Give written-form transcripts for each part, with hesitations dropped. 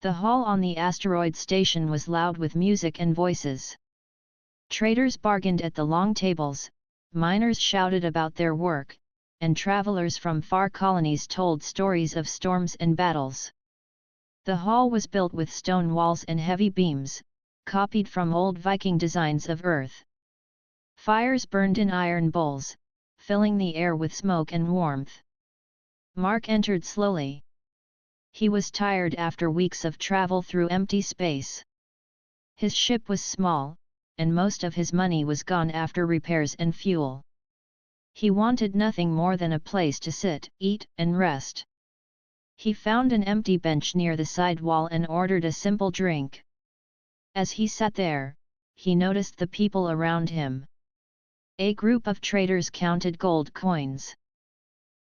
The hall on the asteroid station was loud with music and voices. Traders bargained at the long tables, miners shouted about their work, and travelers from far colonies told stories of storms and battles. The hall was built with stone walls and heavy beams, copied from old Viking designs of earth. Fires burned in iron bowls, filling the air with smoke and warmth. Mark entered slowly. He was tired after weeks of travel through empty space. His ship was small, and most of his money was gone after repairs and fuel. He wanted nothing more than a place to sit, eat, and rest. He found an empty bench near the side wall and ordered a simple drink. As he sat there, he noticed the people around him. A group of traders counted gold coins.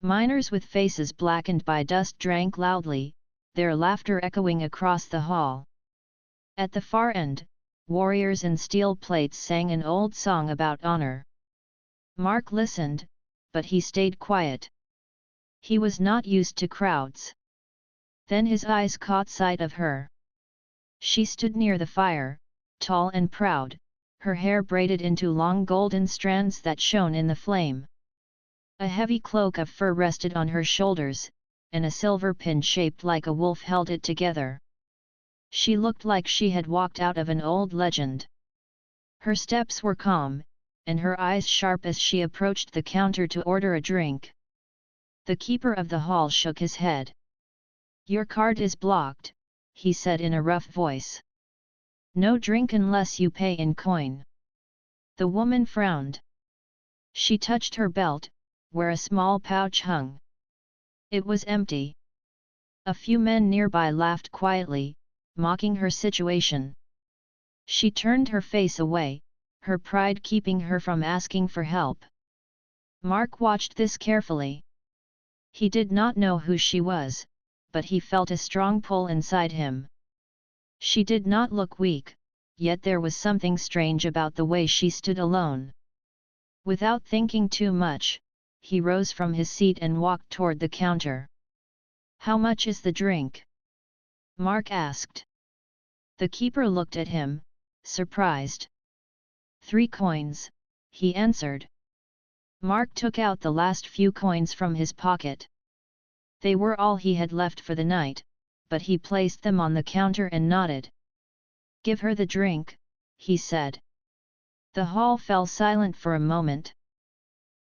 Miners with faces blackened by dust drank loudly, their laughter echoing across the hall. At the far end, warriors in steel plates sang an old song about honor. Mark listened, but he stayed quiet. He was not used to crowds. Then his eyes caught sight of her. She stood near the fire, tall and proud, her hair braided into long golden strands that shone in the flame. A heavy cloak of fur rested on her shoulders, and a silver pin shaped like a wolf held it together. She looked like she had walked out of an old legend. Her steps were calm, and her eyes sharp as she approached the counter to order a drink. The keeper of the hall shook his head. "Your card is blocked," he said in a rough voice. "No drink unless you pay in coin." The woman frowned. She touched her belt, where a small pouch hung. It was empty. A few men nearby laughed quietly, mocking her situation. She turned her face away, her pride keeping her from asking for help. Mark watched this carefully. He did not know who she was, but he felt a strong pull inside him. She did not look weak, yet there was something strange about the way she stood alone. Without thinking too much, he rose from his seat and walked toward the counter. "How much is the drink?" Mark asked. The keeper looked at him, surprised. 3 coins, he answered. Mark took out the last few coins from his pocket. They were all he had left for the night, but he placed them on the counter and nodded. "Give her the drink," he said. The hall fell silent for a moment.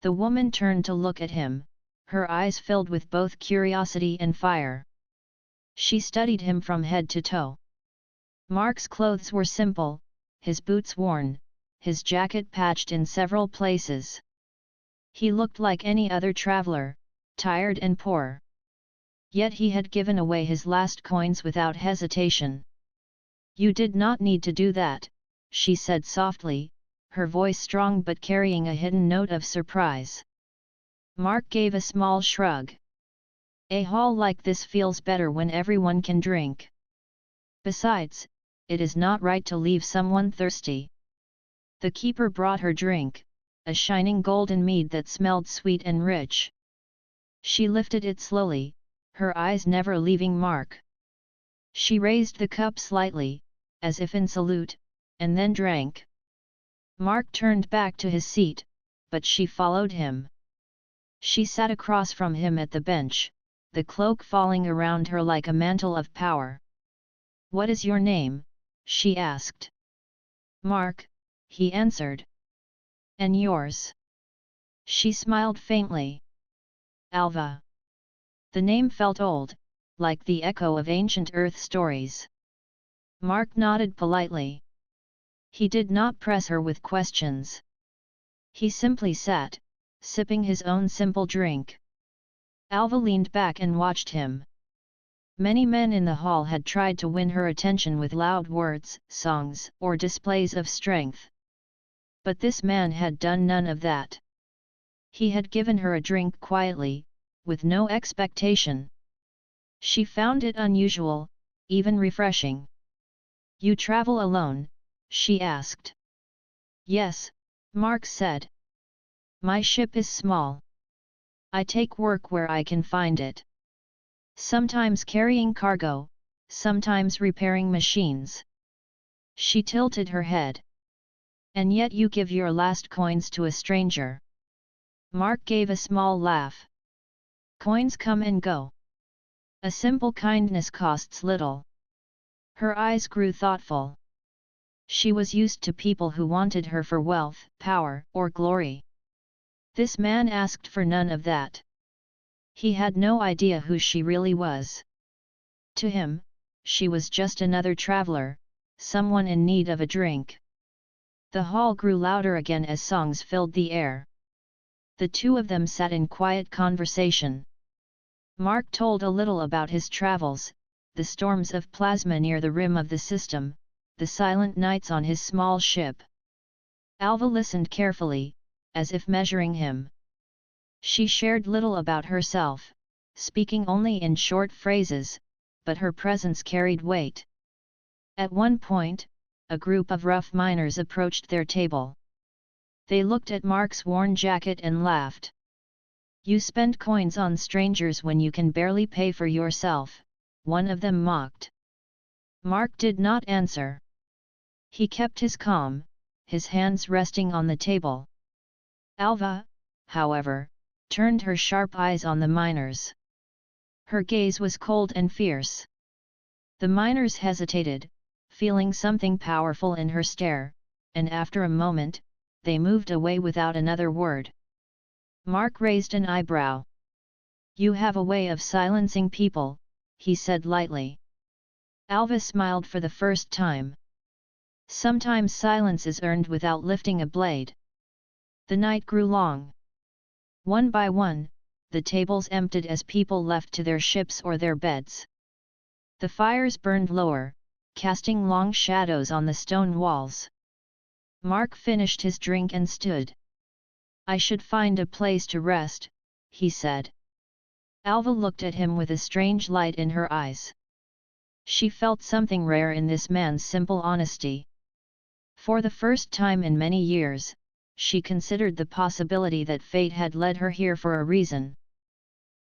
The woman turned to look at him, her eyes filled with both curiosity and fire. She studied him from head to toe. Mark's clothes were simple, his boots worn, his jacket patched in several places. He looked like any other traveler, tired and poor. Yet he had given away his last coins without hesitation. "You did not need to do that," she said softly, her voice strong but carrying a hidden note of surprise. Mark gave a small shrug. "A hall like this feels better when everyone can drink. Besides, it is not right to leave someone thirsty." The keeper brought her drink, a shining golden mead that smelled sweet and rich. She lifted it slowly, her eyes never leaving Mark. She raised the cup slightly, as if in salute, and then drank. Mark turned back to his seat, but she followed him. She sat across from him at the bench, the cloak falling around her like a mantle of power. "What is your name?" she asked. "Mark," he answered. "And yours?" She smiled faintly. "Alva." The name felt old, like the echo of ancient Earth stories. Mark nodded politely. He did not press her with questions. He simply sat, sipping his own simple drink. Alva leaned back and watched him. Many men in the hall had tried to win her attention with loud words, songs, or displays of strength. But this man had done none of that. He had given her a drink quietly, with no expectation. She found it unusual, even refreshing. "You travel alone?" she asked. "Yes," Mark said. "My ship is small. I take work where I can find it. Sometimes carrying cargo, sometimes repairing machines. She tilted her head. And yet you give your last coins to a stranger. Mark gave a small laugh. Coins come and go. A simple kindness costs little. Her eyes grew thoughtful. She was used to people who wanted her for wealth, power, or glory. This man asked for none of that. He had no idea who she really was. To him, she was just another traveler, someone in need of a drink. The hall grew louder again as songs filled the air. The two of them sat in quiet conversation. Mark told a little about his travels, the storms of plasma near the rim of the system, the silent nights on his small ship. Alva listened carefully, as if measuring him. She shared little about herself, speaking only in short phrases, but her presence carried weight. At one point, a group of rough miners approached their table. They looked at Mark's worn jacket and laughed. "You spend coins on strangers when you can barely pay for yourself," one of them mocked. Mark did not answer. He kept his calm, his hands resting on the table. Alva, however, turned her sharp eyes on the miners. Her gaze was cold and fierce. The miners hesitated, feeling something powerful in her stare, and after a moment, they moved away without another word. Mark raised an eyebrow. "You have a way of silencing people," he said lightly. Alva smiled for the first time. "Sometimes silence is earned without lifting a blade." The night grew long. One by one, the tables emptied as people left to their ships or their beds. The fires burned lower, casting long shadows on the stone walls. Mark finished his drink and stood. "I should find a place to rest," he said. Alva looked at him with a strange light in her eyes. She felt something rare in this man's simple honesty. For the first time in many years, she considered the possibility that fate had led her here for a reason.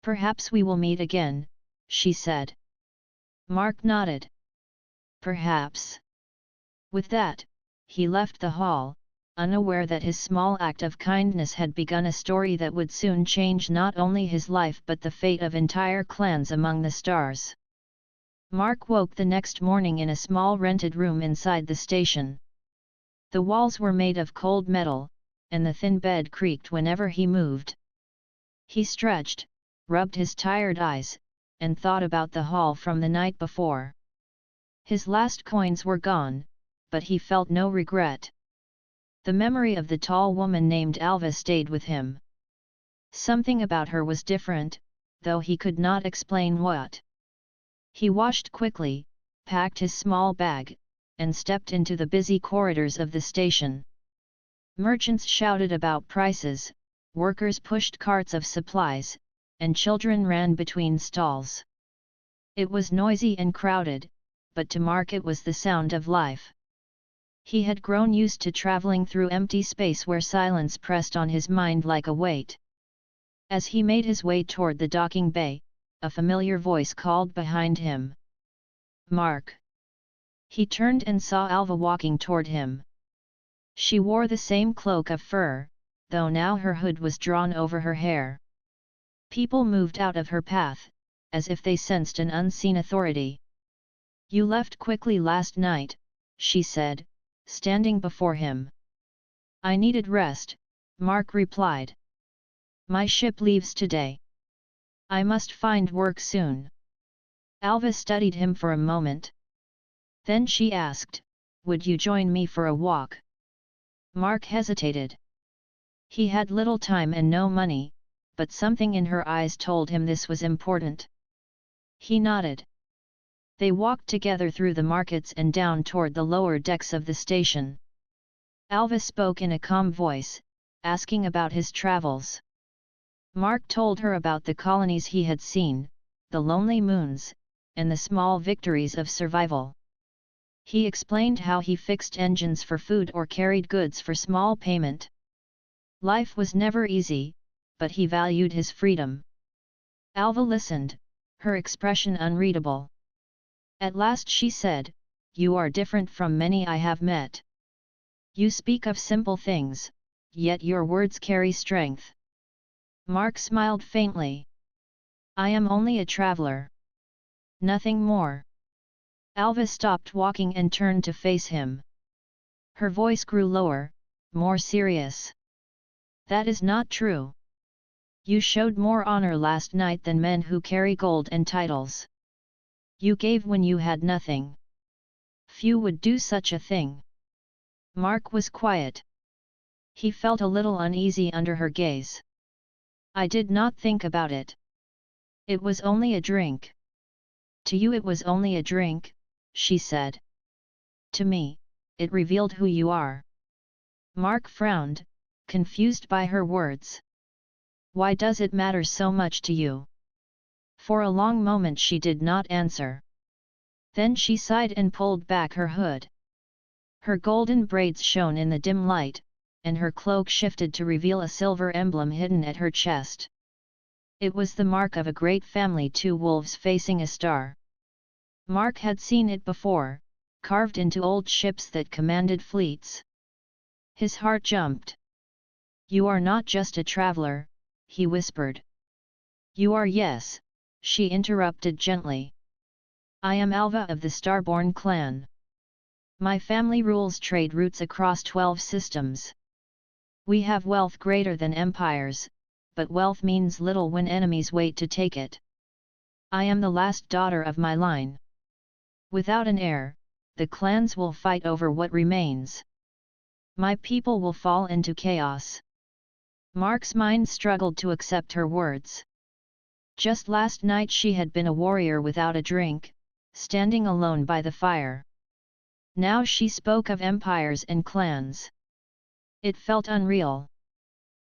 "Perhaps we will meet again," she said. Mark nodded. "Perhaps." With that, he left the hall, unaware that his small act of kindness had begun a story that would soon change not only his life but the fate of entire clans among the stars. Mark woke the next morning in a small rented room inside the station. The walls were made of cold metal, and the thin bed creaked whenever he moved. He stretched, rubbed his tired eyes, and thought about the haul from the night before. His last coins were gone, but he felt no regret. The memory of the tall woman named Alva stayed with him. Something about her was different, though he could not explain what. He washed quickly, packed his small bag, and stepped into the busy corridors of the station. Merchants shouted about prices, workers pushed carts of supplies, and children ran between stalls. It was noisy and crowded, but to Mark it was the sound of life. He had grown used to traveling through empty space where silence pressed on his mind like a weight. As he made his way toward the docking bay, a familiar voice called behind him. "Mark!" He turned and saw Alva walking toward him. She wore the same cloak of fur, though now her hood was drawn over her hair. People moved out of her path, as if they sensed an unseen authority. "You left quickly last night," she said, standing before him. "I needed rest," Mark replied. "My ship leaves today. I must find work soon." Alva studied him for a moment. Then she asked, "Would you join me for a walk?" Mark hesitated. He had little time and no money, but something in her eyes told him this was important. He nodded. They walked together through the markets and down toward the lower decks of the station. Alva spoke in a calm voice, asking about his travels. Mark told her about the colonies he had seen, the lonely moons, and the small victories of survival. He explained how he fixed engines for food or carried goods for small payment. Life was never easy, but he valued his freedom. Alva listened, her expression unreadable. At last she said, "You are different from many I have met. You speak of simple things, yet your words carry strength." Mark smiled faintly. "I am only a traveler. Nothing more." Alva stopped walking and turned to face him. Her voice grew lower, more serious. "That is not true. You showed more honor last night than men who carry gold and titles. You gave when you had nothing. Few would do such a thing." Mark was quiet. He felt a little uneasy under her gaze. "I did not think about it. It was only a drink." "To you it was only a drink," she said. "To me, it revealed who you are." Mark frowned, confused by her words. "Why does it matter so much to you?" For a long moment she did not answer. Then she sighed and pulled back her hood. Her golden braids shone in the dim light, and her cloak shifted to reveal a silver emblem hidden at her chest. It was the mark of a great family, two wolves facing a star. Mark had seen it before, carved into old ships that commanded fleets. His heart jumped. "You are not just a traveler," he whispered. "You are." "Yes," she interrupted gently. "I am Alva of the Starborn clan. My family rules trade routes across 12 systems. We have wealth greater than empires, but wealth means little when enemies wait to take it. I am the last daughter of my line. Without an heir, the clans will fight over what remains. My people will fall into chaos." Mark's mind struggled to accept her words. Just last night she had been a warrior without a drink, standing alone by the fire. Now she spoke of empires and clans. It felt unreal.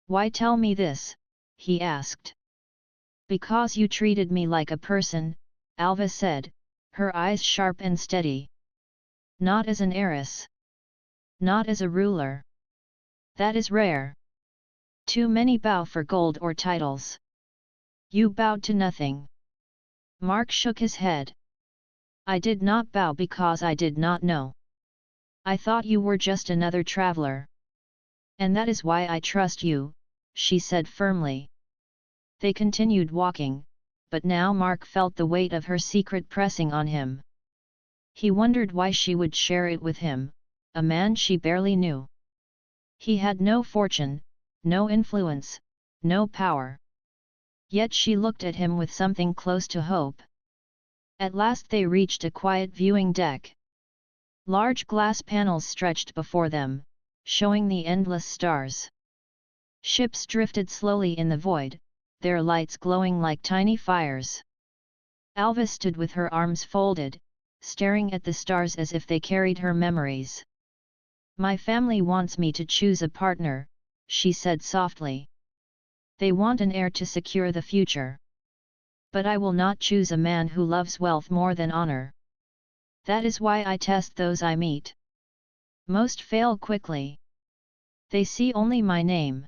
"Why tell me this?" he asked. "Because you treated me like a person," Alva said, her eyes sharp and steady. "Not as an heiress. Not as a ruler. That is rare. Too many bow for gold or titles. You bowed to nothing." Mark shook his head. "I did not bow because I did not know. I thought you were just another traveler. And that is why I trust you," she said firmly. They continued walking, but now Mark felt the weight of her secret pressing on him. He wondered why she would share it with him, a man she barely knew. He had no fortune, no influence, no power. Yet she looked at him with something close to hope. At last they reached a quiet viewing deck. Large glass panels stretched before them, showing the endless stars. Ships drifted slowly in the void, their lights glowing like tiny fires. Alva stood with her arms folded, staring at the stars as if they carried her memories. "My family wants me to choose a partner," she said softly. "They want an heir to secure the future. But I will not choose a man who loves wealth more than honor. That is why I test those I meet. Most fail quickly. They see only my name.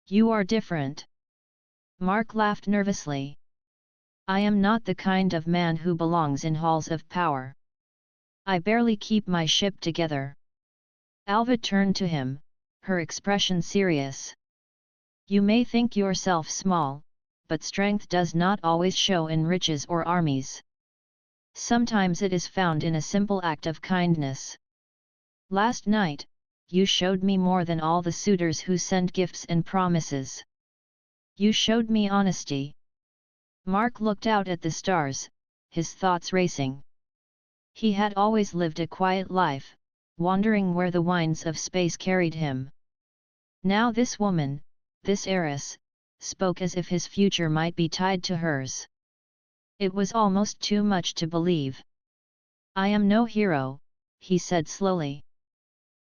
You are different." Mark laughed nervously. "I am not the kind of man who belongs in halls of power. I barely keep my ship together." Alva turned to him, her expression serious. "You may think yourself small, but strength does not always show in riches or armies. Sometimes it is found in a simple act of kindness. Last night, you showed me more than all the suitors who send gifts and promises. You showed me honesty." Mark looked out at the stars, his thoughts racing. He had always lived a quiet life, wandering where the winds of space carried him. Now this woman, this heiress, spoke as if his future might be tied to hers. It was almost too much to believe. "I am no hero," he said slowly.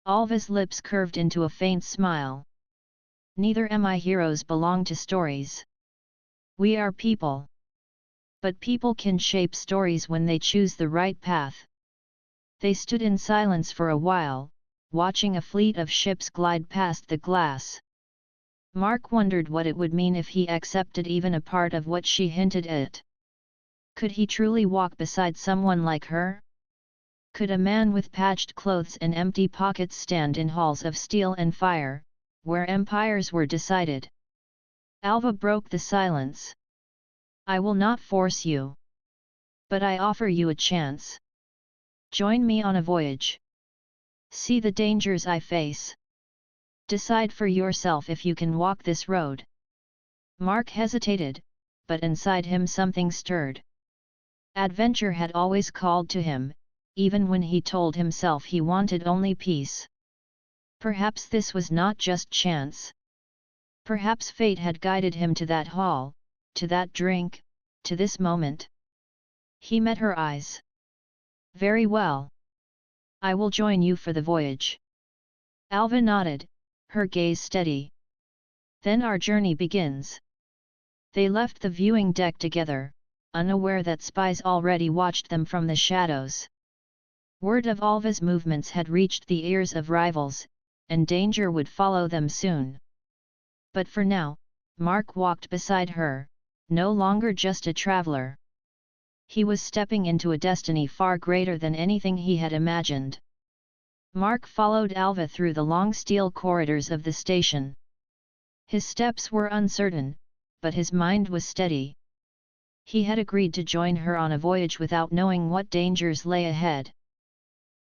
Alva's lips curved into a faint smile. "Neither am I. Heroes belong to stories. We are people. But people can shape stories when they choose the right path." They stood in silence for a while, watching a fleet of ships glide past the glass. Mark wondered what it would mean if he accepted even a part of what she hinted at. Could he truly walk beside someone like her? Could a man with patched clothes and empty pockets stand in halls of steel and fire, where empires were decided? Alva broke the silence. I will not force you. But I offer you a chance. Join me on a voyage. See the dangers I face. Decide for yourself if you can walk this road. Mark hesitated, but inside him something stirred. Adventure had always called to him, even when he told himself he wanted only peace. Perhaps this was not just chance. Perhaps fate had guided him to that hall, to that drink, to this moment. He met her eyes. Very well. I will join you for the voyage. Alva nodded, her gaze steady. Then our journey begins. They left the viewing deck together, unaware that spies already watched them from the shadows. Word of Alva's movements had reached the ears of rivals, and danger would follow them soon. But for now, Mark walked beside her, no longer just a traveler. He was stepping into a destiny far greater than anything he had imagined. Mark followed Alva through the long steel corridors of the station. His steps were uncertain, but his mind was steady. He had agreed to join her on a voyage without knowing what dangers lay ahead.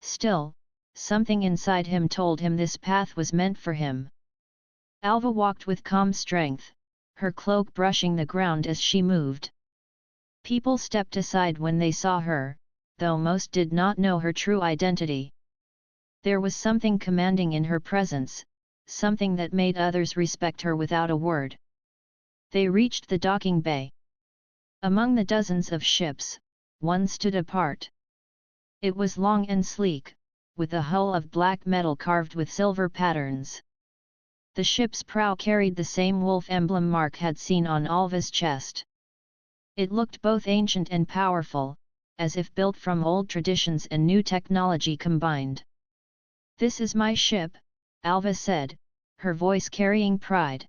Still, something inside him told him this path was meant for him. Alva walked with calm strength, her cloak brushing the ground as she moved. People stepped aside when they saw her, though most did not know her true identity. There was something commanding in her presence, something that made others respect her without a word. They reached the docking bay. Among the dozens of ships, one stood apart. It was long and sleek, with a hull of black metal carved with silver patterns. The ship's prow carried the same wolf emblem Mark had seen on Alva's chest. It looked both ancient and powerful, as if built from old traditions and new technology combined. This is my ship, Alva said, her voice carrying pride.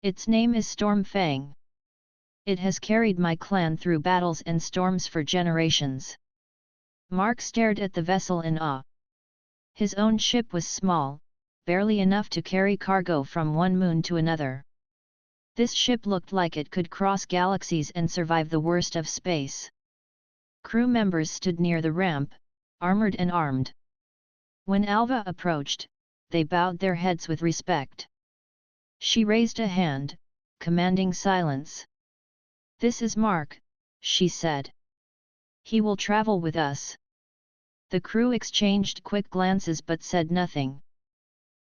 Its name is Stormfang. It has carried my clan through battles and storms for generations. Mark stared at the vessel in awe. His own ship was small, barely enough to carry cargo from one moon to another. This ship looked like it could cross galaxies and survive the worst of space. Crew members stood near the ramp, armored and armed. When Alva approached, they bowed their heads with respect. She raised a hand, commanding silence. This is Mark, she said. He will travel with us. The crew exchanged quick glances but said nothing.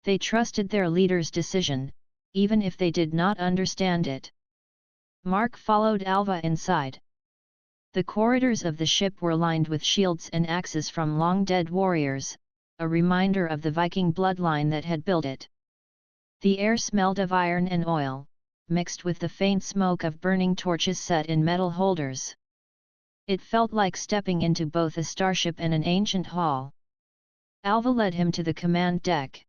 They trusted their leader's decision, even if they did not understand it. Mark followed Alva inside. The corridors of the ship were lined with shields and axes from long-dead warriors, a reminder of the Viking bloodline that had built it. The air smelled of iron and oil, mixed with the faint smoke of burning torches set in metal holders. It felt like stepping into both a starship and an ancient hall. Alva led him to the command deck.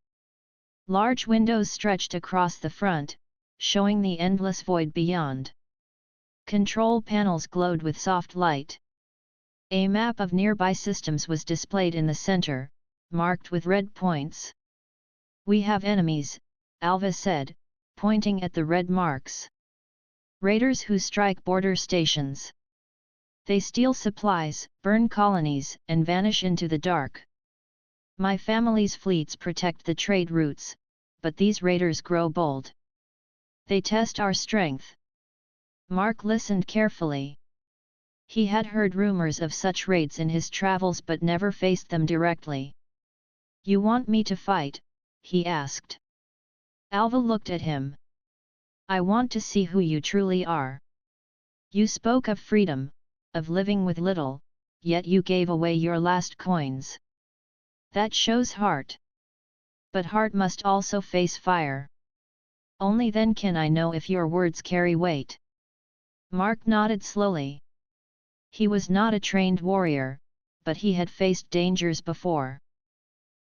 Large windows stretched across the front, showing the endless void beyond. Control panels glowed with soft light. A map of nearby systems was displayed in the center, marked with red points. We have enemies, Alva said, pointing at the red marks. Raiders who strike border stations. They steal supplies, burn colonies, and vanish into the dark. My family's fleets protect the trade routes, but these raiders grow bold. They test our strength. Mark listened carefully. He had heard rumors of such raids in his travels but never faced them directly. You want me to fight? He asked. Alva looked at him. I want to see who you truly are. You spoke of freedom, of living with little, yet you gave away your last coins. That shows heart. But heart must also face fire. Only then can I know if your words carry weight. Mark nodded slowly. He was not a trained warrior, but he had faced dangers before.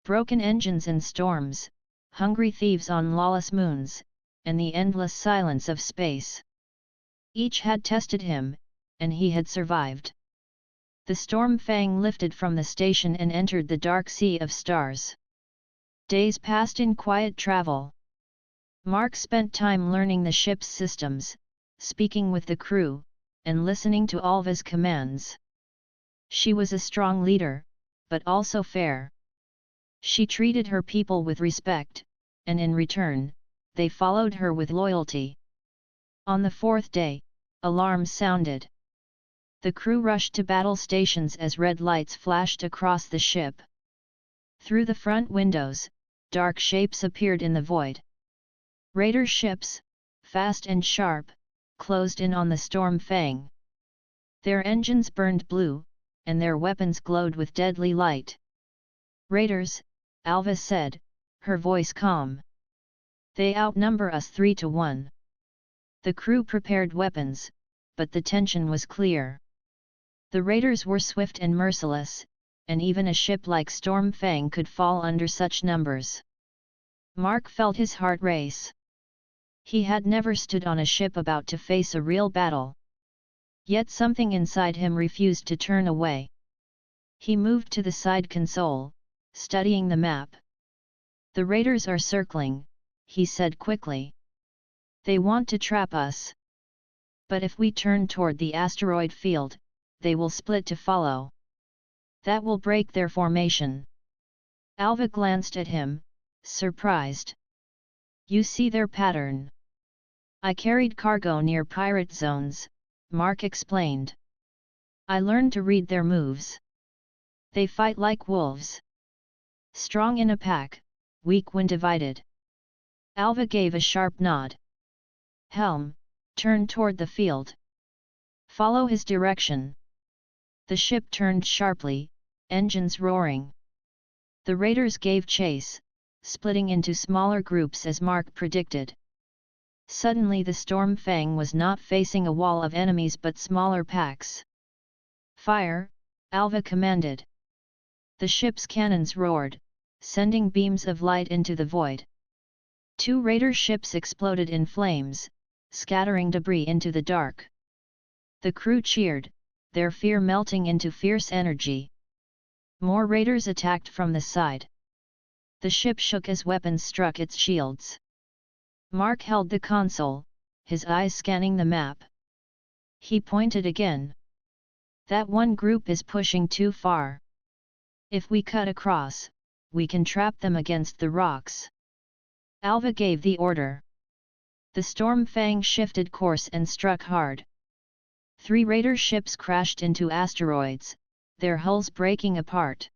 Broken engines in storms, hungry thieves on lawless moons, and the endless silence of space. Each had tested him, and he had survived. The storm fang lifted from the station and entered the dark sea of stars. Days passed in quiet travel. Mark spent time learning the ship's systems, speaking with the crew, and listening to Alva's commands. She was a strong leader, but also fair. She treated her people with respect, and in return, they followed her with loyalty. On the fourth day, alarms sounded. The crew rushed to battle stations as red lights flashed across the ship. Through the front windows, dark shapes appeared in the void. Raider ships, fast and sharp, closed in on the storm fang. Their engines burned blue, and their weapons glowed with deadly light. "Raiders," Alva said, her voice calm. "They outnumber us 3-1. The crew prepared weapons, but the tension was clear. The raiders were swift and merciless, and even a ship like Storm Fang could fall under such numbers. Mark felt his heart race. He had never stood on a ship about to face a real battle. Yet something inside him refused to turn away. He moved to the side console, studying the map. "The raiders are circling," he said quickly. "They want to trap us. But if we turn toward the asteroid field, they will split to follow. That will break their formation." Alva glanced at him, surprised. "You see their pattern?" "I carried cargo near pirate zones," Mark explained. "I learned to read their moves. They fight like wolves. Strong in a pack, weak when divided." Alva gave a sharp nod. "Helm, turn toward the field. Follow his direction." The ship turned sharply, engines roaring. The raiders gave chase, splitting into smaller groups as Mark predicted. Suddenly the Storm Fang was not facing a wall of enemies but smaller packs. "Fire," Alva commanded. The ship's cannons roared, sending beams of light into the void. 2 raider ships exploded in flames, scattering debris into the dark. The crew cheered, their fear melting into fierce energy. More raiders attacked from the side. The ship shook as weapons struck its shields. Mark held the console, his eyes scanning the map. He pointed again. "That one group is pushing too far. If we cut across, we can trap them against the rocks." Alva gave the order. The Storm Fang shifted course and struck hard. 3 raider ships crashed into asteroids, their hulls breaking apart.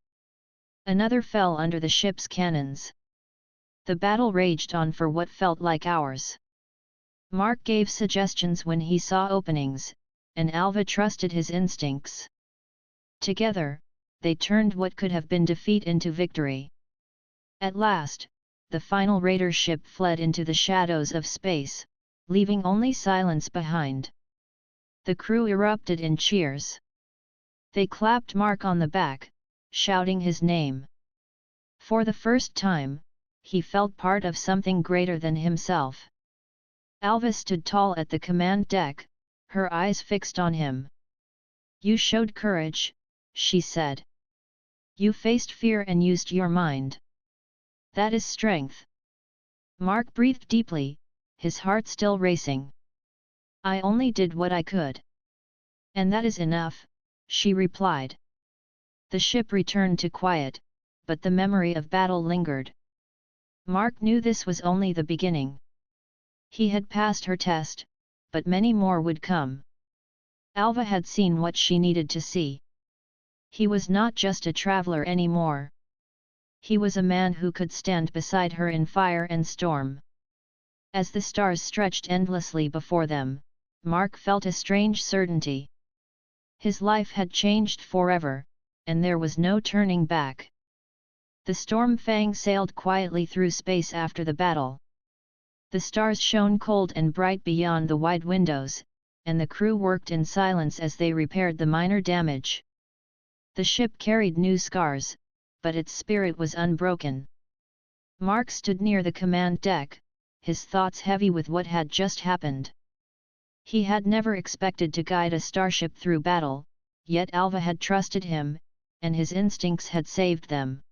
Another fell under the ship's cannons. The battle raged on for what felt like hours. Mark gave suggestions when he saw openings, and Alva trusted his instincts. Together, they turned what could have been defeat into victory. At last, the final raider ship fled into the shadows of space, leaving only silence behind. The crew erupted in cheers. They clapped Mark on the back, shouting his name. For the first time, he felt part of something greater than himself. Alva stood tall at the command deck, her eyes fixed on him. "You showed courage," she said. "You faced fear and used your mind. That is strength." Mark breathed deeply, his heart still racing. "I only did what I could." "And that is enough," she replied. The ship returned to quiet, but the memory of battle lingered. Mark knew this was only the beginning. He had passed her test, but many more would come. Alva had seen what she needed to see. He was not just a traveler anymore. He was a man who could stand beside her in fire and storm. As the stars stretched endlessly before them, Mark felt a strange certainty. His life had changed forever, and there was no turning back. The Storm Fang sailed quietly through space after the battle. The stars shone cold and bright beyond the wide windows, and the crew worked in silence as they repaired the minor damage. The ship carried new scars, but its spirit was unbroken. Mark stood near the command deck, his thoughts heavy with what had just happened. He had never expected to guide a starship through battle, yet Alva had trusted him, and his instincts had saved them.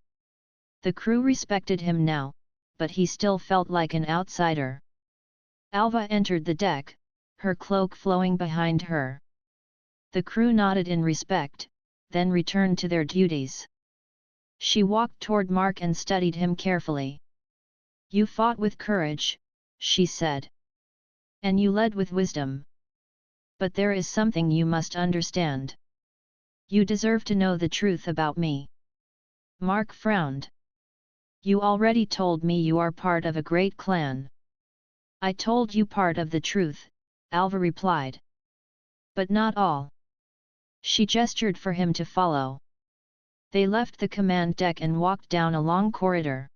The crew respected him now, but he still felt like an outsider. Alva entered the deck, her cloak flowing behind her. The crew nodded in respect, then returned to their duties. She walked toward Mark and studied him carefully. "You fought with courage," she said. "And you led with wisdom. But there is something you must understand. You deserve to know the truth about me." Mark frowned. "You already told me you are part of a great clan." "I told you part of the truth," Alva replied. "But not all." She gestured for him to follow. They left the command deck and walked down a long corridor.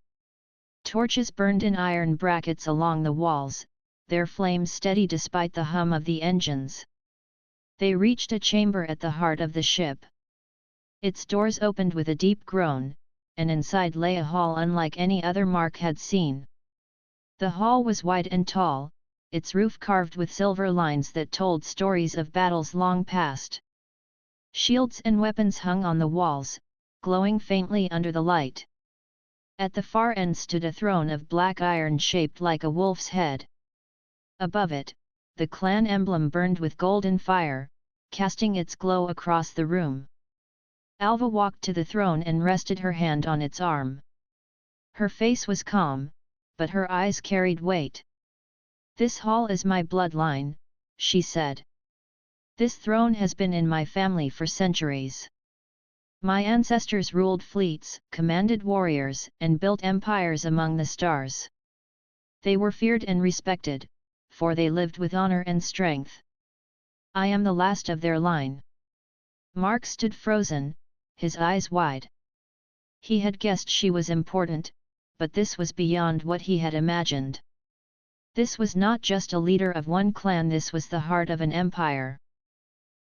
Torches burned in iron brackets along the walls, their flames steady despite the hum of the engines. They reached a chamber at the heart of the ship. Its doors opened with a deep groan, and inside lay a hall unlike any other Mark had seen. The hall was wide and tall, its roof carved with silver lines that told stories of battles long past. Shields and weapons hung on the walls, glowing faintly under the light. At the far end stood a throne of black iron shaped like a wolf's head. Above it, the clan emblem burned with golden fire, casting its glow across the room. Alva walked to the throne and rested her hand on its arm. Her face was calm, but her eyes carried weight. "This hall is my bloodline," she said. "This throne has been in my family for centuries. My ancestors ruled fleets, commanded warriors, and built empires among the stars. They were feared and respected, for they lived with honor and strength. I am the last of their line." Mark stood frozen, his eyes wide. He had guessed she was important, but this was beyond what he had imagined. This was not just a leader of one clan, this was the heart of an empire.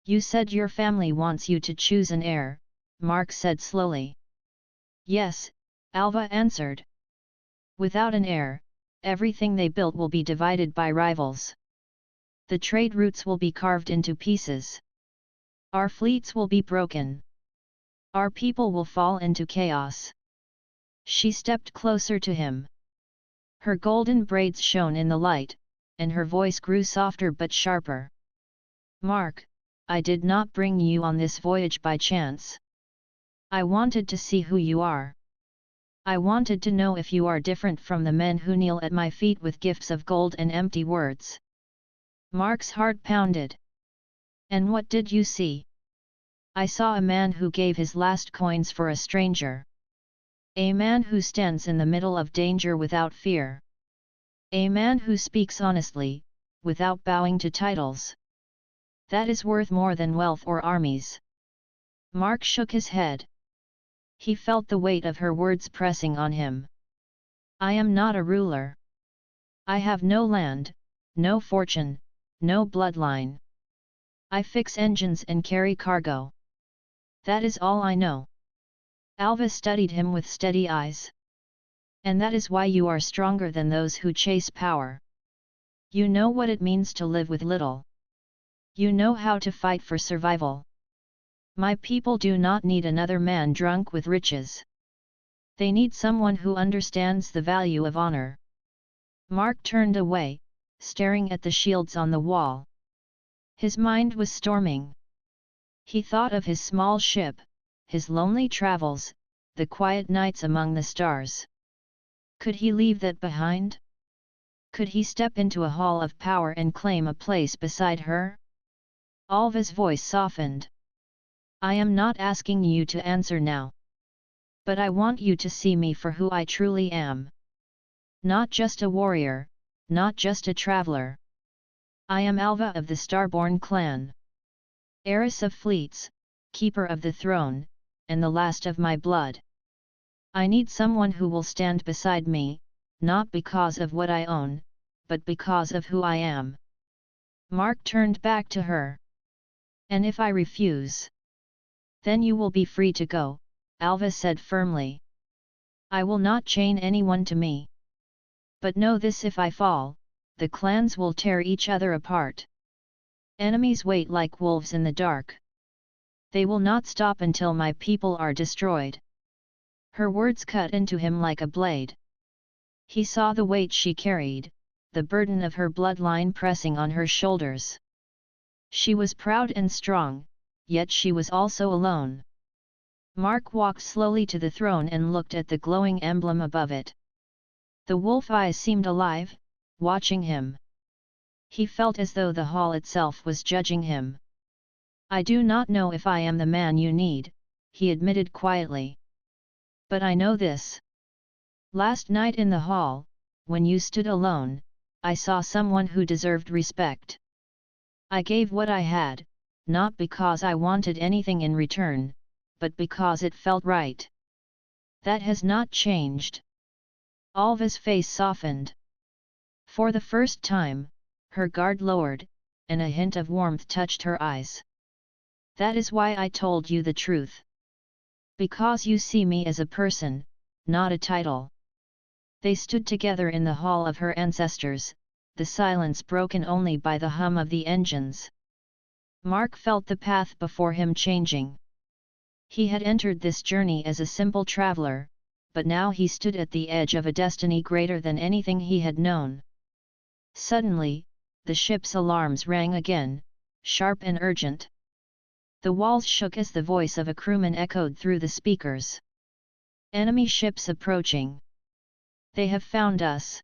"You said your family wants you to choose an heir," Mark said slowly. "Yes," Alva answered. "Without an heir, everything they built will be divided by rivals. The trade routes will be carved into pieces. Our fleets will be broken. Our people will fall into chaos." She stepped closer to him. Her golden braids shone in the light, and her voice grew softer but sharper. "Mark, I did not bring you on this voyage by chance. I wanted to see who you are. I wanted to know if you are different from the men who kneel at my feet with gifts of gold and empty words." Mark's heart pounded. "And what did you see?" "I saw a man who gave his last coins for a stranger. A man who stands in the middle of danger without fear. A man who speaks honestly, without bowing to titles. That is worth more than wealth or armies." Mark shook his head. He felt the weight of her words pressing on him. "I am not a ruler. I have no land, no fortune, no bloodline. I fix engines and carry cargo. That is all I know." Alva studied him with steady eyes. "And that is why you are stronger than those who chase power. You know what it means to live with little. You know how to fight for survival. My people do not need another man drunk with riches. They need someone who understands the value of honor." Mark turned away, staring at the shields on the wall. His mind was storming. He thought of his small ship, his lonely travels, the quiet nights among the stars. Could he leave that behind? Could he step into a hall of power and claim a place beside her? Alva's voice softened. "I am not asking you to answer now. But I want you to see me for who I truly am. Not just a warrior, not just a traveler. I am Alva of the Starborn clan. Heiress of fleets, keeper of the throne, and the last of my blood. I need someone who will stand beside me, not because of what I own, but because of who I am." Mark turned back to her. "And if I refuse? Then you will be free to go," Alva said firmly. "I will not chain anyone to me. But know this, if I fall, the clans will tear each other apart. Enemies wait like wolves in the dark. They will not stop until my people are destroyed. Her words cut into him like a blade. He saw the weight she carried, the burden of her bloodline pressing on her shoulders. She was proud and strong, yet she was also alone. Mark walked slowly to the throne and looked at the glowing emblem above it. The wolf eyes seemed alive, watching him. He felt as though the hall itself was judging him. "I do not know if I am the man you need," he admitted quietly. "But I know this. Last night in the hall, when you stood alone, I saw someone who deserved respect. I gave what I had, not because I wanted anything in return, but because it felt right. That has not changed." Alva's face softened. For the first time, her guard lowered, and a hint of warmth touched her eyes. "That is why I told you the truth. Because you see me as a person, not a title." They stood together in the hall of her ancestors, the silence broken only by the hum of the engines. Mark felt the path before him changing. He had entered this journey as a simple traveler, but now he stood at the edge of a destiny greater than anything he had known. Suddenly, the ship's alarms rang again, sharp and urgent. The walls shook as the voice of a crewman echoed through the speakers. "Enemy ships approaching. They have found us."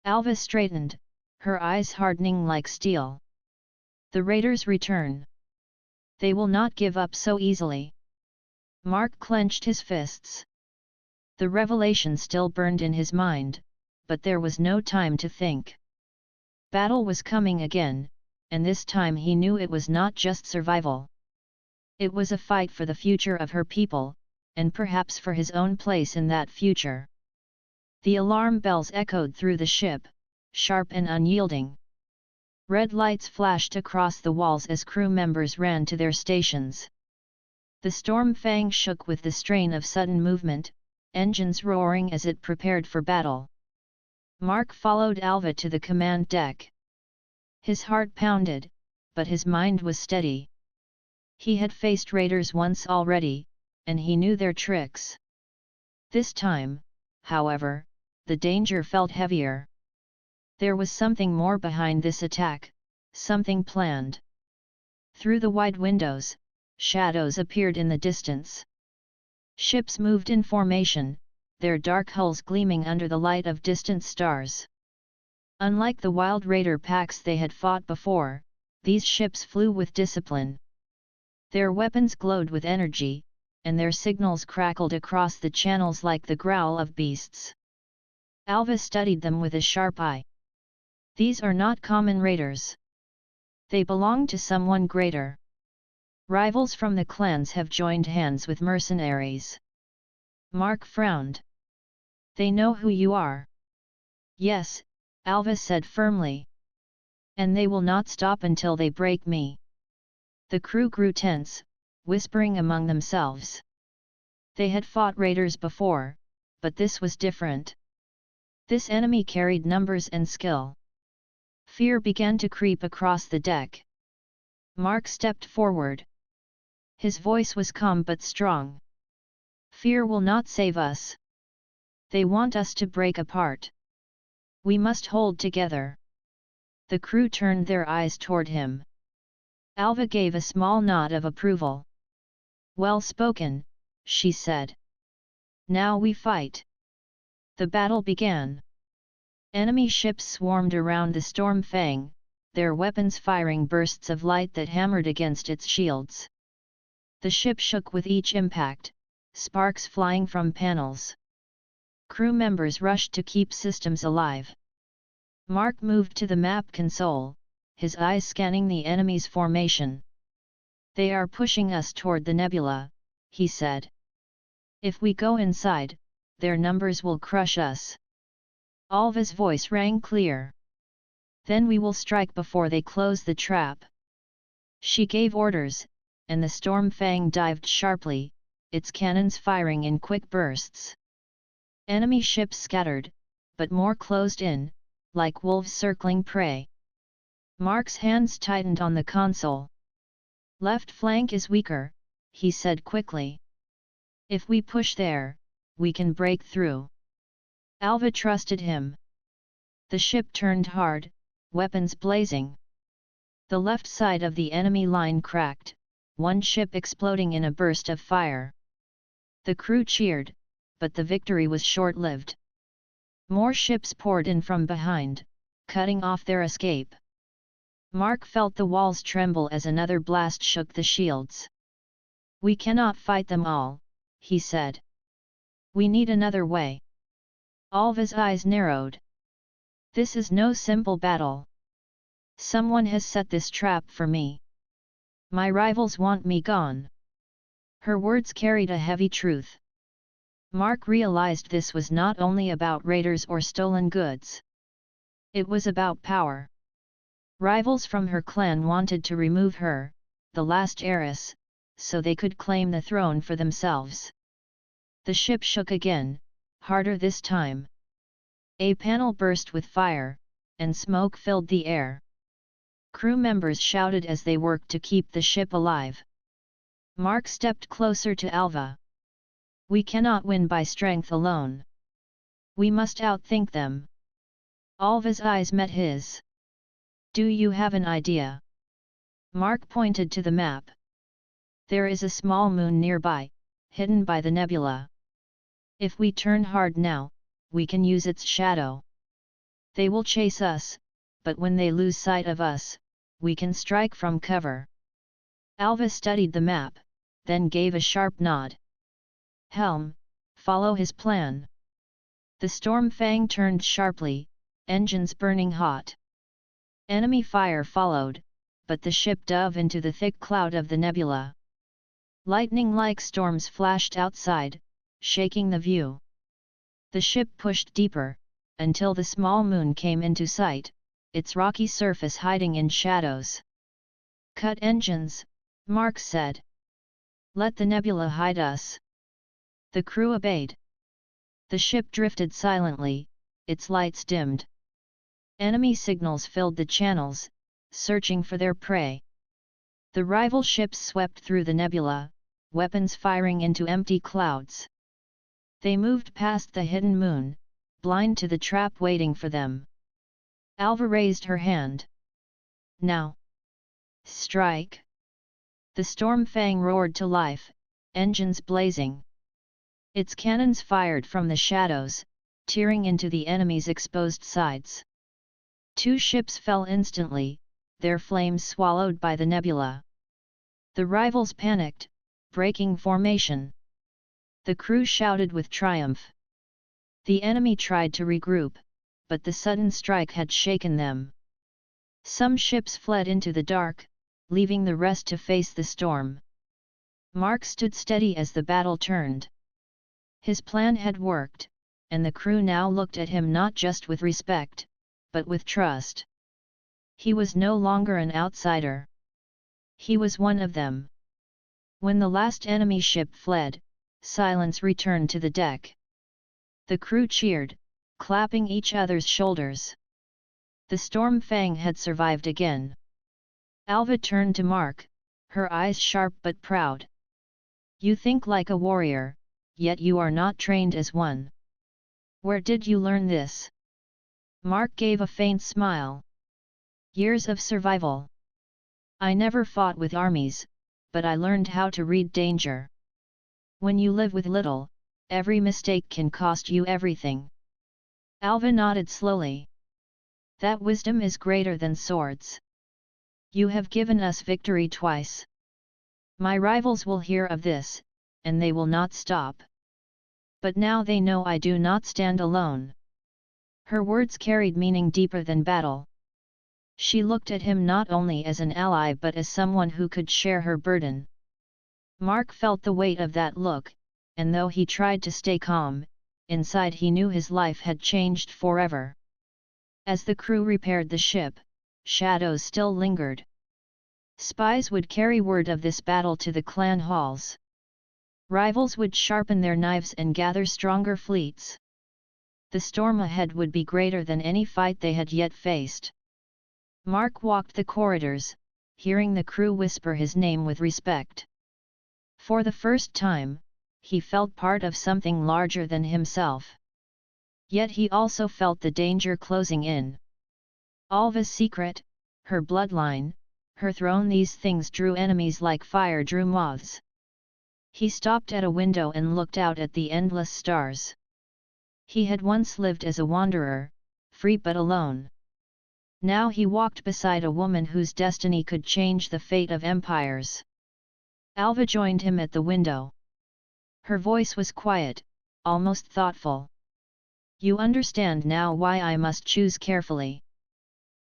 Alva straightened, her eyes hardening like steel. "The raiders return. They will not give up so easily." Mark clenched his fists. The revelation still burned in his mind, but there was no time to think. Battle was coming again, and this time he knew it was not just survival. It was a fight for the future of her people, and perhaps for his own place in that future. The alarm bells echoed through the ship, sharp and unyielding. Red lights flashed across the walls as crew members ran to their stations. The Storm Fang shook with the strain of sudden movement, engines roaring as it prepared for battle. Mark followed Alva to the command deck. His heart pounded, but his mind was steady. He had faced raiders once already, and he knew their tricks. This time, however, the danger felt heavier. There was something more behind this attack, something planned. Through the wide windows, shadows appeared in the distance. Ships moved in formation, their dark hulls gleaming under the light of distant stars. Unlike the wild raider packs they had fought before, these ships flew with discipline. Their weapons glowed with energy, and their signals crackled across the channels like the growl of beasts. Alva studied them with a sharp eye. These are not common raiders. They belong to someone greater. Rivals from the clans have joined hands with mercenaries. Mark frowned. "They know who you are." "Yes," Alva said firmly. "And they will not stop until they break me." The crew grew tense, whispering among themselves. They had fought raiders before, but this was different. This enemy carried numbers and skill. Fear began to creep across the deck. Mark stepped forward. His voice was calm but strong. "Fear will not save us. They want us to break apart. We must hold together." The crew turned their eyes toward him. Alva gave a small nod of approval. "Well spoken," she said. "Now we fight." The battle began. Enemy ships swarmed around the Storm Fang, their weapons firing bursts of light that hammered against its shields. The ship shook with each impact, sparks flying from panels. Crew members rushed to keep systems alive. Mark moved to the map console, his eyes scanning the enemy's formation. "They are pushing us toward the nebula," he said. "If we go inside, their numbers will crush us." Alva's voice rang clear. "Then we will strike before they close the trap." She gave orders, and the Storm Fang dived sharply, its cannons firing in quick bursts. Enemy ships scattered, but more closed in, like wolves circling prey. Mark's hands tightened on the console. Left flank is weaker, he said quickly. If we push there, we can break through. Alva trusted him. The ship turned hard, weapons blazing. The left side of the enemy line cracked, one ship exploding in a burst of fire. The crew cheered, but the victory was short-lived. More ships poured in from behind, cutting off their escape. Mark felt the walls tremble as another blast shook the shields. We cannot fight them all, he said. We need another way. Alva's eyes narrowed. This is no simple battle. Someone has set this trap for me. My rivals want me gone. Her words carried a heavy truth. Mark realized this was not only about raiders or stolen goods. It was about power. Rivals from her clan wanted to remove her, the last heiress, so they could claim the throne for themselves. The ship shook again, harder this time. A panel burst with fire, and smoke filled the air. Crew members shouted as they worked to keep the ship alive. Mark stepped closer to Alva. We cannot win by strength alone. We must outthink them. Alva's eyes met his. Do you have an idea? Mark pointed to the map. There is a small moon nearby, hidden by the nebula. If we turn hard now, we can use its shadow. They will chase us, but when they lose sight of us, we can strike from cover. Alva studied the map, then gave a sharp nod. Helm, follow his plan. The storm fang turned sharply, engines burning hot. Enemy fire followed, but the ship dove into the thick cloud of the nebula. Lightning-like storms flashed outside, shaking the view. The ship pushed deeper, until the small moon came into sight, its rocky surface hiding in shadows. Cut engines, Mark said. Let the nebula hide us. The crew obeyed. The ship drifted silently, its lights dimmed. Enemy signals filled the channels, searching for their prey. The rival ships swept through the nebula, weapons firing into empty clouds. They moved past the hidden moon, blind to the trap waiting for them. Alva raised her hand. Now! Strike! The storm fang roared to life, engines blazing. Its cannons fired from the shadows, tearing into the enemy's exposed sides. Two ships fell instantly, their flames swallowed by the nebula. The rivals panicked, breaking formation. The crew shouted with triumph. The enemy tried to regroup, but the sudden strike had shaken them. Some ships fled into the dark, leaving the rest to face the storm. Mark stood steady as the battle turned. His plan had worked, and the crew now looked at him not just with respect, but with trust. He was no longer an outsider. He was one of them. When the last enemy ship fled, silence returned to the deck. The crew cheered, clapping each other's shoulders. The storm fang had survived again. Alva turned to Mark, her eyes sharp but proud. You think like a warrior, yet you are not trained as one. Where did you learn this? Mark gave a faint smile. Years of survival. I never fought with armies, but I learned how to read danger. When you live with little, every mistake can cost you everything. Alva nodded slowly. That wisdom is greater than swords. You have given us victory twice. My rivals will hear of this, and they will not stop. But now they know I do not stand alone. Her words carried meaning deeper than battle. She looked at him not only as an ally but as someone who could share her burden. Mark felt the weight of that look, and though he tried to stay calm, inside he knew his life had changed forever. As the crew repaired the ship, shadows still lingered. Spies would carry word of this battle to the clan halls. Rivals would sharpen their knives and gather stronger fleets. The storm ahead would be greater than any fight they had yet faced. Mark walked the corridors, hearing the crew whisper his name with respect. For the first time, he felt part of something larger than himself. Yet he also felt the danger closing in. Alva's secret, her bloodline, her throne, these things drew enemies like fire drew moths. He stopped at a window and looked out at the endless stars. He had once lived as a wanderer, free but alone. Now he walked beside a woman whose destiny could change the fate of empires. Alva joined him at the window. Her voice was quiet, almost thoughtful. You understand now why I must choose carefully.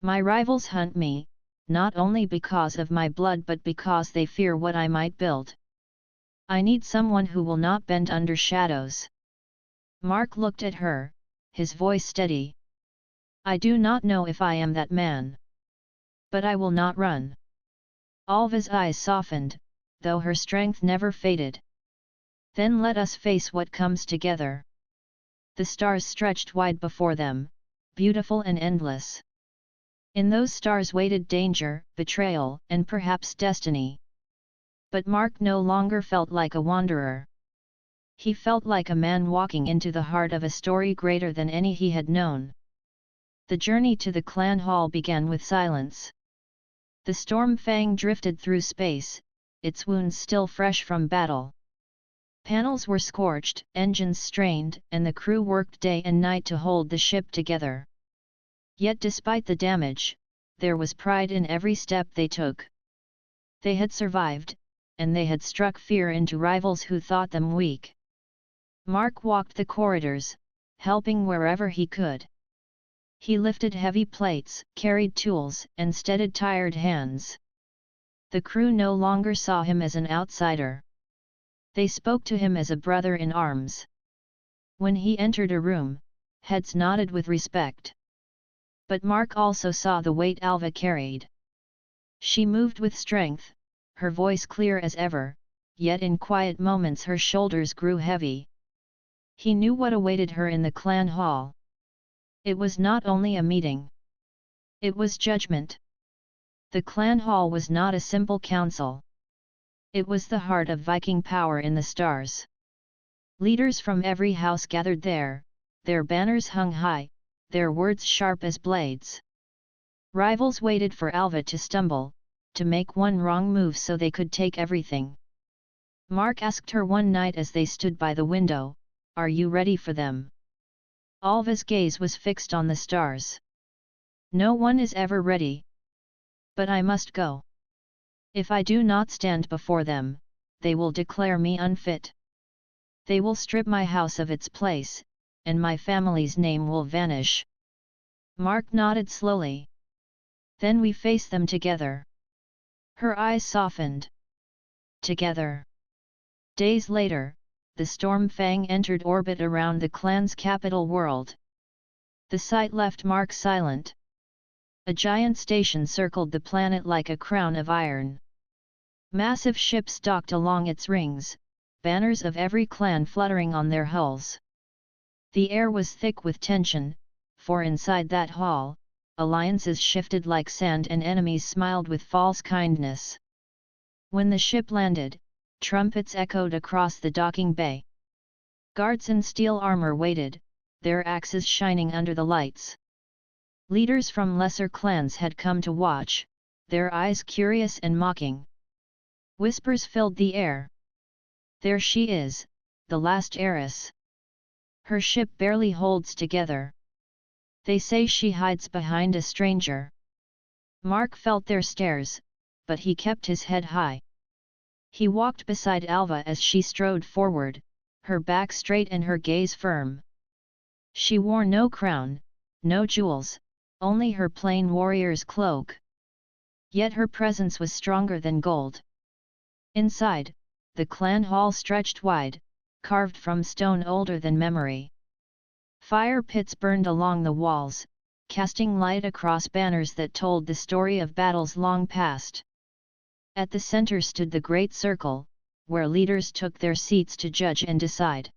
My rivals hunt me, not only because of my blood but because they fear what I might build. I need someone who will not bend under shadows. Mark looked at her, his voice steady. I do not know if I am that man. But I will not run. Alva's eyes softened, though her strength never faded. Then let us face what comes together. The stars stretched wide before them, beautiful and endless. In those stars waited danger, betrayal, and perhaps destiny. But Mark no longer felt like a wanderer. He felt like a man walking into the heart of a story greater than any he had known. The journey to the clan hall began with silence. The Stormfang drifted through space, its wounds still fresh from battle. Panels were scorched, engines strained, and the crew worked day and night to hold the ship together. Yet despite the damage, there was pride in every step they took. They had survived, and they had struck fear into rivals who thought them weak. Mark walked the corridors, helping wherever he could. He lifted heavy plates, carried tools, and steadied tired hands. The crew no longer saw him as an outsider. They spoke to him as a brother in arms. When he entered a room, heads nodded with respect. But Mark also saw the weight Alva carried. She moved with strength, her voice clear as ever, yet in quiet moments her shoulders grew heavy. He knew what awaited her in the clan hall. It was not only a meeting. It was judgment. The clan hall was not a simple council. It was the heart of Viking power in the stars. Leaders from every house gathered there, their banners hung high, their words sharp as blades. Rivals waited for Alva to stumble, to make one wrong move so they could take everything. Mark asked her one night as they stood by the window, "Are you ready for them?" Alva's gaze was fixed on the stars. "No one is ever ready. But I must go. If I do not stand before them, they will declare me unfit. They will strip my house of its place, and my family's name will vanish." Mark nodded slowly. "Then we face them together." Her eyes softened. Together. Days later, the Stormfang entered orbit around the clan's capital world. The sight left Mark silent. A giant station circled the planet like a crown of iron. Massive ships docked along its rings, banners of every clan fluttering on their hulls. The air was thick with tension, for inside that hall, alliances shifted like sand and enemies smiled with false kindness. When the ship landed, trumpets echoed across the docking bay. Guards in steel armor waited, their axes shining under the lights. Leaders from lesser clans had come to watch, their eyes curious and mocking. Whispers filled the air. "There she is, the last heiress. Her ship barely holds together. They say she hides behind a stranger." Mark felt their stares, but he kept his head high. He walked beside Alva as she strode forward, her back straight and her gaze firm. She wore no crown, no jewels, only her plain warrior's cloak. Yet her presence was stronger than gold. Inside, the clan hall stretched wide, carved from stone older than memory. Fire pits burned along the walls, casting light across banners that told the story of battles long past. At the center stood the Great Circle, where leaders took their seats to judge and decide.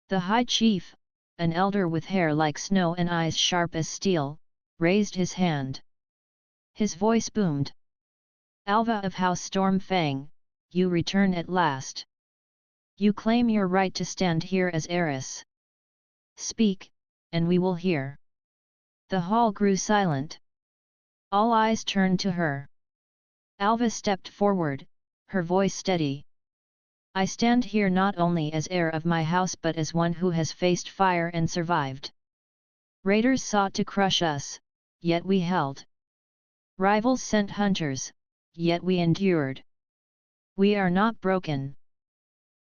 The High Chief, an elder with hair like snow and eyes sharp as steel, raised his hand. His voice boomed. Alva of House Stormfang, you return at last. You claim your right to stand here as heiress. Speak, and we will hear. The hall grew silent. All eyes turned to her. Alva stepped forward, her voice steady. I stand here not only as heir of my house but as one who has faced fire and survived. Raiders sought to crush us, yet we held. Rivals sent hunters, yet we endured. We are not broken.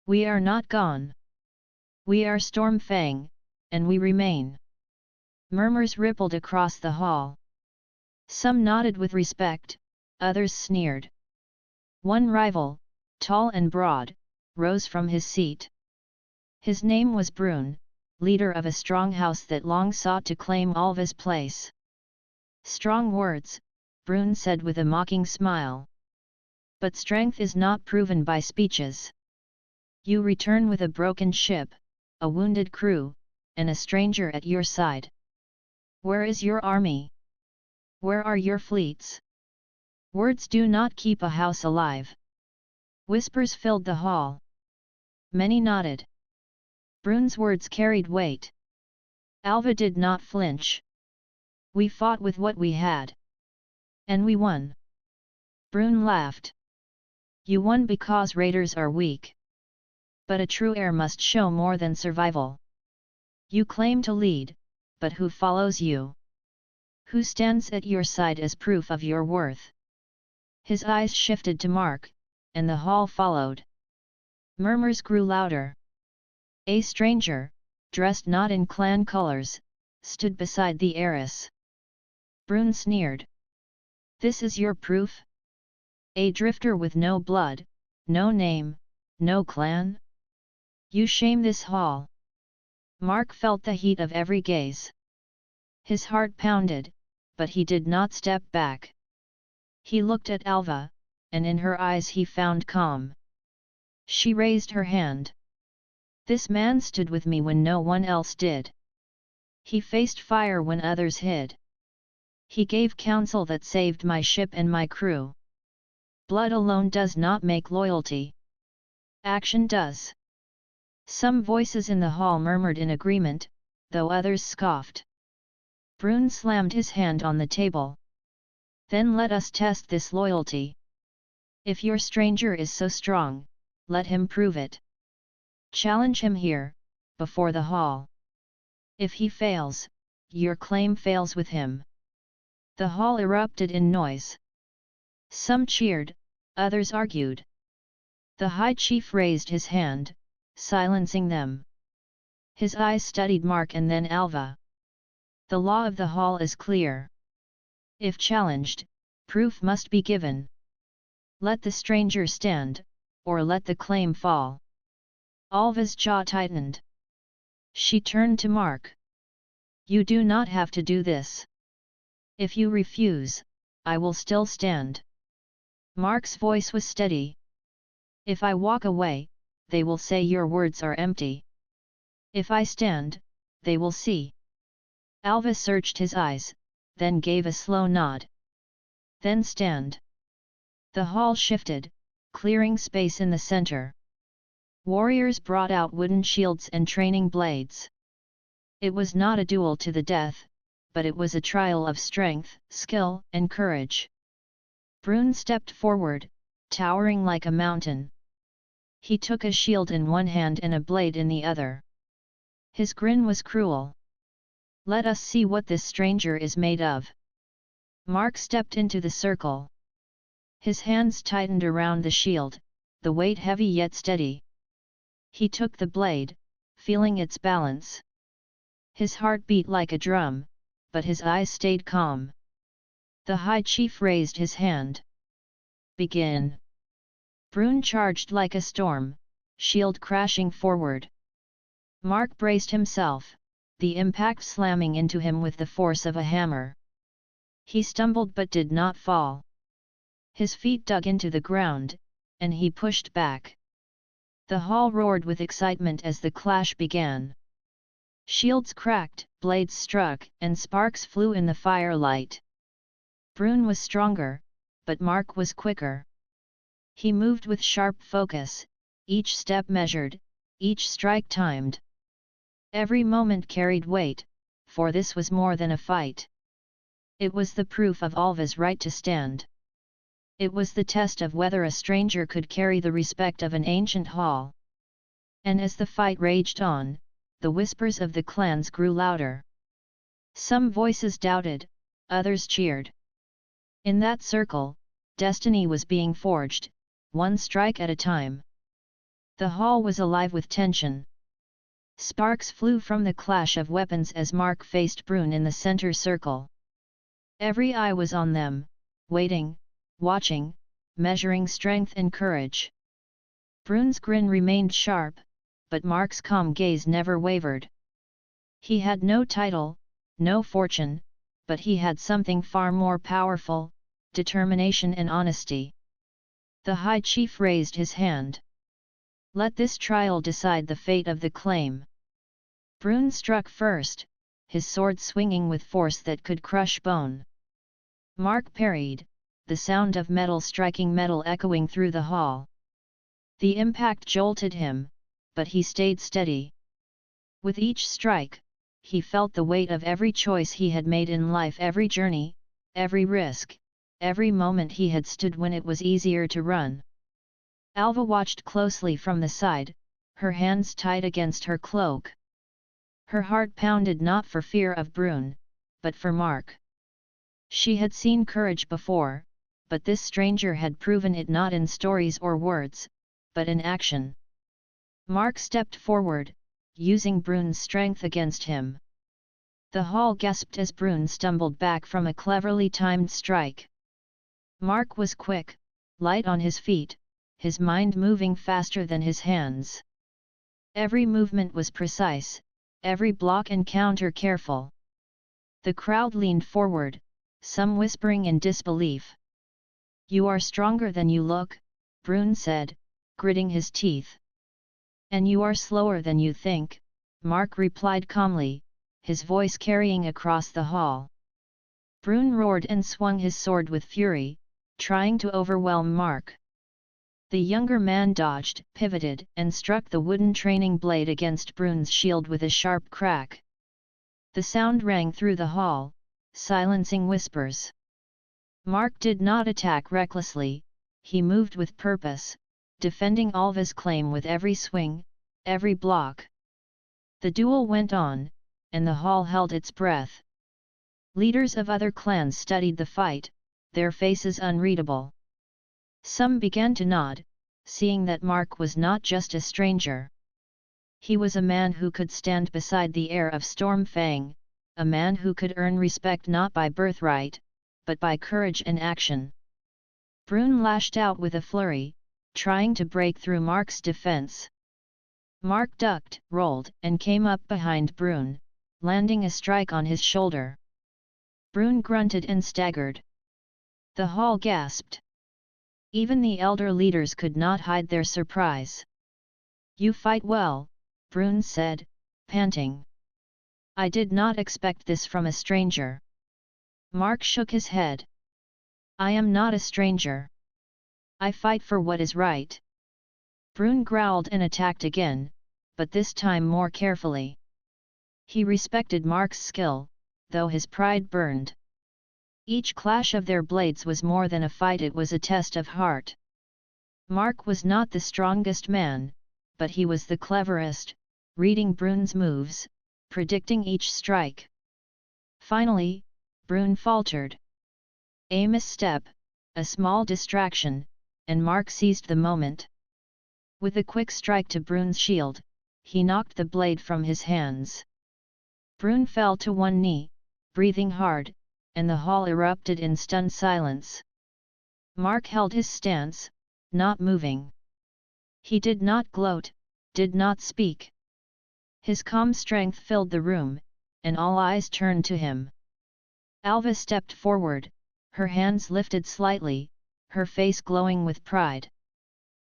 We are not gone. We are Stormfang, and we remain. Murmurs rippled across the hall. Some nodded with respect, others sneered. One rival, tall and broad, rose from his seat. His name was Brune, leader of a strong house that long sought to claim Alva's place. Strong words, Brune said with a mocking smile. But strength is not proven by speeches. You return with a broken ship, a wounded crew, and a stranger at your side. Where is your army? Where are your fleets? Words do not keep a house alive. Whispers filled the hall. Many nodded. Brune's words carried weight. Alva did not flinch. We fought with what we had. And we won. Brune laughed. You won because raiders are weak. But a true heir must show more than survival. You claim to lead, but who follows you? Who stands at your side as proof of your worth? His eyes shifted to Mark, and the hall followed. Murmurs grew louder. A stranger, dressed not in clan colors, stood beside the heiress. Brune sneered. This is your proof? A drifter with no blood, no name, no clan? You shame this hall. Mark felt the heat of every gaze. His heart pounded, but he did not step back. He looked at Alva, and in her eyes he found calm. She raised her hand. This man stood with me when no one else did. He faced fire when others hid. He gave counsel that saved my ship and my crew. Blood alone does not make loyalty. Action does. Some voices in the hall murmured in agreement, though others scoffed. Brune slammed his hand on the table. Then let us test this loyalty. If your stranger is so strong, let him prove it. Challenge him here, before the hall. If he fails, your claim fails with him. The hall erupted in noise. Some cheered, others argued. The High Chief raised his hand, silencing them. His eyes studied Mark and then Alva. The law of the hall is clear. If challenged, proof must be given. Let the stranger stand, or let the claim fall. Alva's jaw tightened. She turned to Mark. You do not have to do this. If you refuse, I will still stand. Mark's voice was steady. If I walk away, they will say your words are empty. If I stand, they will see. Alva searched his eyes, then gave a slow nod. Then stand. The hall shifted, clearing space in the center. Warriors brought out wooden shields and training blades. It was not a duel to the death, but it was a trial of strength, skill, and courage. Brune stepped forward, towering like a mountain. He took a shield in one hand and a blade in the other. His grin was cruel. Let us see what this stranger is made of. Mark stepped into the circle. His hands tightened around the shield, the weight heavy yet steady. He took the blade, feeling its balance. His heart beat like a drum, but his eyes stayed calm. The High Chief raised his hand. Begin. Brune charged like a storm, shield crashing forward. Mark braced himself, the impact slamming into him with the force of a hammer. He stumbled but did not fall. His feet dug into the ground, and he pushed back. The hall roared with excitement as the clash began. Shields cracked, blades struck, and sparks flew in the firelight. Brune was stronger, but Mark was quicker. He moved with sharp focus, each step measured, each strike timed. Every moment carried weight, for this was more than a fight. It was the proof of Alva's right to stand. It was the test of whether a stranger could carry the respect of an ancient hall. And as the fight raged on, the whispers of the clans grew louder. Some voices doubted, others cheered. In that circle, destiny was being forged, one strike at a time. The hall was alive with tension. Sparks flew from the clash of weapons as Mark faced Brune in the center circle. Every eye was on them, waiting, watching, measuring strength and courage. Brune's grin remained sharp, but Mark's calm gaze never wavered. He had no title, no fortune, but he had something far more powerful: determination and honesty. The High Chief raised his hand. Let this trial decide the fate of the claim. Brune struck first, his sword swinging with force that could crush bone. Mark parried, the sound of metal striking metal echoing through the hall. The impact jolted him, but he stayed steady. With each strike, he felt the weight of every choice he had made in life, every journey, every risk, every moment he had stood when it was easier to run. Alva watched closely from the side, her hands tied against her cloak. Her heart pounded not for fear of Brune, but for Mark. She had seen courage before, but this stranger had proven it not in stories or words, but in action. Mark stepped forward, using Brune's strength against him. The hall gasped as Brune stumbled back from a cleverly timed strike. Mark was quick, light on his feet, his mind moving faster than his hands. Every movement was precise, every block and counter careful. The crowd leaned forward, some whispering in disbelief. "You are stronger than you look," Brune said, gritting his teeth. "And you are slower than you think," Mark replied calmly, his voice carrying across the hall. Brune roared and swung his sword with fury, trying to overwhelm Mark. The younger man dodged, pivoted, and struck the wooden training blade against Brune's shield with a sharp crack. The sound rang through the hall, silencing whispers. Mark did not attack recklessly, he moved with purpose, defending Alva's claim with every swing, every block. The duel went on, and the hall held its breath. Leaders of other clans studied the fight, their faces unreadable. Some began to nod, seeing that Mark was not just a stranger. He was a man who could stand beside the heir of Stormfang, a man who could earn respect not by birthright, but by courage and action. Brune lashed out with a flurry, trying to break through Mark's defense. Mark ducked, rolled, and came up behind Brune, landing a strike on his shoulder. Brune grunted and staggered. The hall gasped. Even the elder leaders could not hide their surprise. "You fight well," Brune said, panting. "I did not expect this from a stranger." Mark shook his head. "I am not a stranger. I fight for what is right." Brune growled and attacked again, but this time more carefully. He respected Mark's skill, though his pride burned. Each clash of their blades was more than a fight, it was a test of heart. Mark was not the strongest man, but he was the cleverest, reading Brune's moves, predicting each strike. Finally, Brune faltered. A misstep, a small distraction, and Mark seized the moment. With a quick strike to Brune's shield, he knocked the blade from his hands. Brune fell to one knee, breathing hard, and the hall erupted in stunned silence. Mark held his stance, not moving. He did not gloat, did not speak. His calm strength filled the room, and all eyes turned to him. Alva stepped forward, her hands lifted slightly, her face glowing with pride.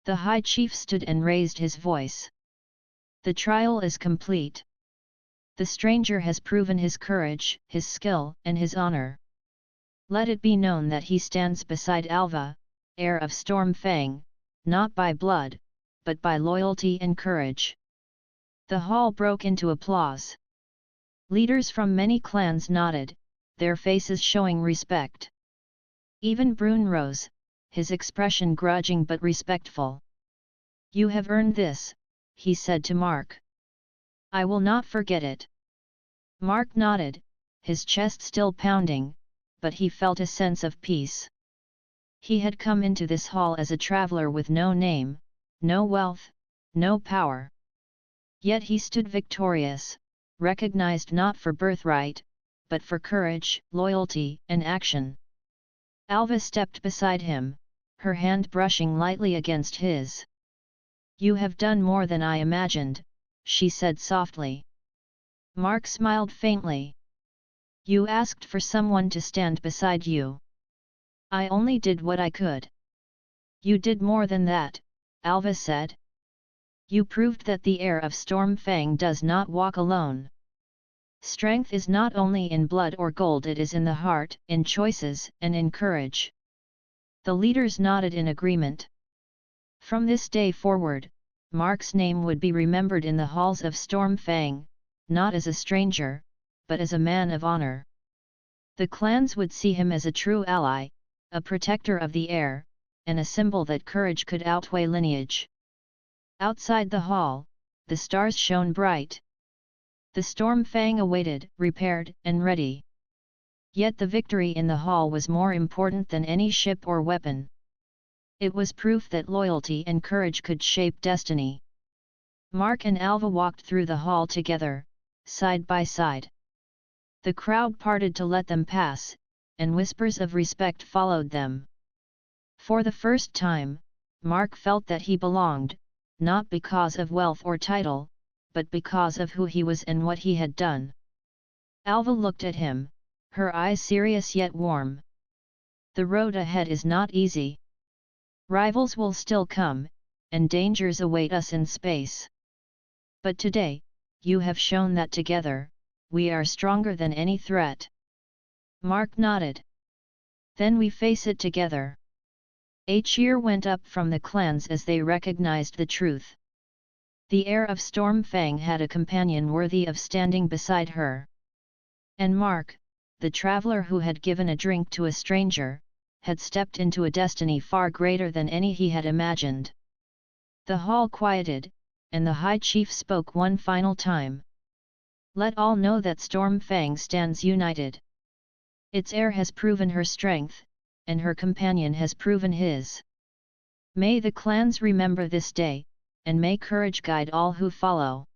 The High Chief stood and raised his voice. "The trial is complete. The stranger has proven his courage, his skill, and his honor. Let it be known that he stands beside Alva, heir of Stormfang, not by blood, but by loyalty and courage." The hall broke into applause. Leaders from many clans nodded, their faces showing respect. Even Brune rose, his expression grudging but respectful. "You have earned this," he said to Mark. "I will not forget it." Mark nodded, his chest still pounding, but he felt a sense of peace. He had come into this hall as a traveler with no name, no wealth, no power. Yet he stood victorious, recognized not for birthright, but for courage, loyalty, and action. Alva stepped beside him, her hand brushing lightly against his. "You have done more than I imagined," she said softly. Mark smiled faintly. "You asked for someone to stand beside you. I only did what I could." "You did more than that," Alva said. "You proved that the heir of Stormfang does not walk alone. Strength is not only in blood or gold, it is in the heart, in choices, and in courage." The leaders nodded in agreement. From this day forward, Mark's name would be remembered in the halls of Stormfang, not as a stranger, but as a man of honor. The clans would see him as a true ally, a protector of the heir, and a symbol that courage could outweigh lineage. Outside the hall, the stars shone bright. The Stormfang awaited, repaired, and ready. Yet the victory in the hall was more important than any ship or weapon. It was proof that loyalty and courage could shape destiny. Mark and Alva walked through the hall together, side by side. The crowd parted to let them pass, and whispers of respect followed them. For the first time, Mark felt that he belonged, not because of wealth or title, but because of who he was and what he had done. Alva looked at him, her eyes serious yet warm. "The road ahead is not easy. Rivals will still come, and dangers await us in space. But today, you have shown that together, we are stronger than any threat." Mark nodded. "Then we face it together." A cheer went up from the clans as they recognized the truth. The heir of Stormfang had a companion worthy of standing beside her. And Mark, the traveler who had given a drink to a stranger, had stepped into a destiny far greater than any he had imagined. The hall quieted, and the High Chief spoke one final time. "Let all know that Stormfang stands united. Its heir has proven her strength, and her companion has proven his. May the clans remember this day, and may courage guide all who follow."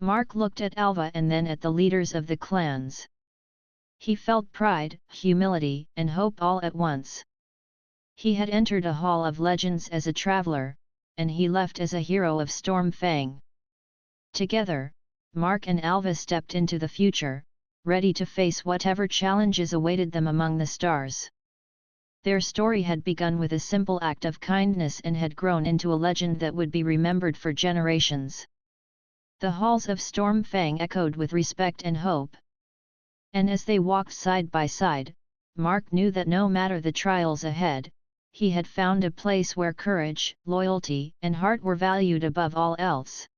Mark looked at Alva and then at the leaders of the clans. He felt pride, humility, and hope all at once. He had entered a hall of legends as a traveler, and he left as a hero of Stormfang. Together, Mark and Alva stepped into the future, ready to face whatever challenges awaited them among the stars. Their story had begun with a simple act of kindness and had grown into a legend that would be remembered for generations. The halls of Stormfang echoed with respect and hope. And as they walked side by side, Mark knew that no matter the trials ahead, he had found a place where courage, loyalty, and heart were valued above all else.